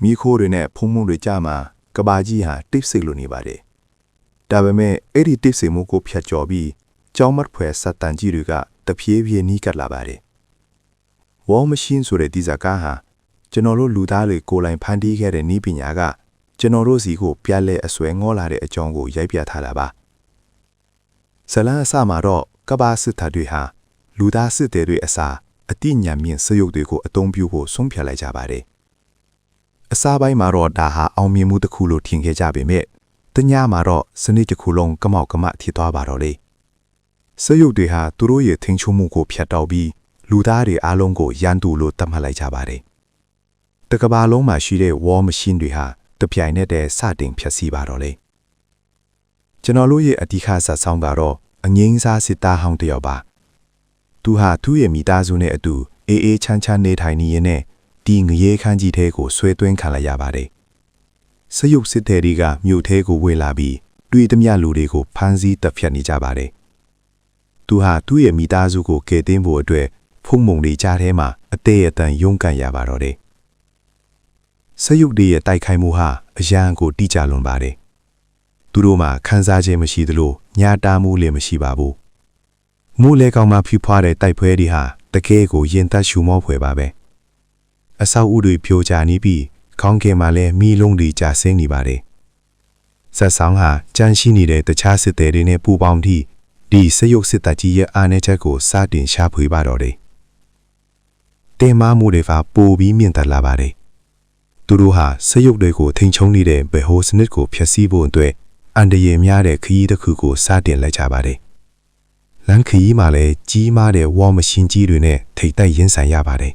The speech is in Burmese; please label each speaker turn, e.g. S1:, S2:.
S1: မိခိုးတွေနဲ့ဖုံးမှုတွေကြမှာကဘာကြီးဟာတိတ်ဆိတ်လိုနေပါတယ်ဒါပေမဲ့အဲ့ဒီတိတ်ဆိတ်မှုကိုဖျက်ကျော်ပြီးကြောင်းမတ်ဖွယ်စက်တန်ကြီးတွေကတဖြည်းဖြည်းနီးကပ်လာပါတယ်ဝေါ်မရှင်းဆိုတဲ့ဒီဇာကားဟာကျွန်တော်တို့လူသားတွေကိုယ်တိုင်ဖန်တီးခဲ့တဲ့နည်းပညာကကျွန်တော်တို့စီကိုပြက်လဲအစွဲငေါလာတဲ့အကြောင်းကိုရိုက်ပြထားတာပါဇလန်းအစမှာတော့ကဘာစစ်သားတွေဟာလူသားစစ်သည်တွေအစားအတိညာမြင့်စရုပ်တွေကိုအသုံးပြုဖို့ဆုံးဖြတ်လိုက်ကြပါတယ်အစားပိုင်းမှာတော့ဒါဟာအောင်မြင်မှုတစ်ခုလို့ထင်ခဲ့ကြပေမဲ့တညမှာတော့စနစ်တစ်ခုလုံးကမောက်ကမထီသွားပါတော့လေစရုပ်တွေဟာသူတို့ရဲ့ထင်ချုံမှုကိုဖျက်တောက်ပြီးလူသားတွေအားလုံးကိုရန်သူလို့သတ်မှတ်လိုက်ကြပါတယ်တကဘာလုံးမှာရှိတဲ့ war machine တွေဟာတပြိုင်နက်တည်းစတင်ဖျက်ဆီးပါတော့လေကျွန်တော်တို့ရဲ့အဓိကဇာတ်ဆောင်ကတော့အငိမ့်စားစစ်သားဟောင်းတယောက်ပါသူဟာသူ့ရဲ့မိသားစုနဲ့အတူအေးအေးချမ်းချမ်းနေထိုင်နေရင်းနဲ့ဒီငရေခန်းကြီးထဲကိုဆွဲသွင်းခံလိုက်ရပါတယ်စရုပ်စစ်သည်တွေကမြို့ထဲကိုဝင်လာပြီးတွေ့သမျှလူတွေကိုဖမ်းဆီးတပ်ဖြတ်နေကြပါတယ်သူဟာသူ့ရဲ့မိသားစုကိုကယ်တင်ဖို့အတွက်ဖုံမုံတွေကြားထဲမှာအသေးအတန်ရုန်းကန်ရပါတော့တယ်စရုပ်တွေရဲ့တိုက်ခိုက်မှုဟာအရန်ကိုတိကျလွန်ပါတယ်သူတို့မှာခန်းစားခြင်းမရှိသလိုညာတာမှုလည်းမရှိပါဘူးမိုးလေကောင်မှဖြူဖွားတဲ့တိုက်ပွဲတွေဟာတကယ်ကိုရင်သက်ရှူမောဖွယ်ပါပဲအဆောက်အဦတွေပြိုကျနေပြီးခေါင်းကင်မှာလည်းမီးလုံးတွေကျဆင်းနေပါတယ်ဇက်ဆောင်ဟာကြမ်းရှိနေတဲ့တခြားစစ်သည်တွေနဲ့ပူးပေါင်းပြီးဒီစရုပ်စစ်တပ်ကြီးရဲ့အားနည်းချက်ကိုစတင်ရှာဖွေပါတော့တယ်တင်မမှုတွေကပိုပြီးမြင့်တက်လာပါတယ်သူတို့ဟာစရုပ်တွေကိုထိန်ချုံနေတဲ့ဘယ်ဟိုစနစ်ကိုဖျက်ဆီးဖို့အတွက်အန်တရယ်များတဲ့ခရီးတစ်ခုကိုစတင်လိုက်ကြပါတယ်လမ်းခရီးမှာလည်းကြီးမားတဲ့ဝါမရှင်ကြီးတွေနဲ့ထိတ်တိုက်ရင်ဆိုင်ရပါတယ်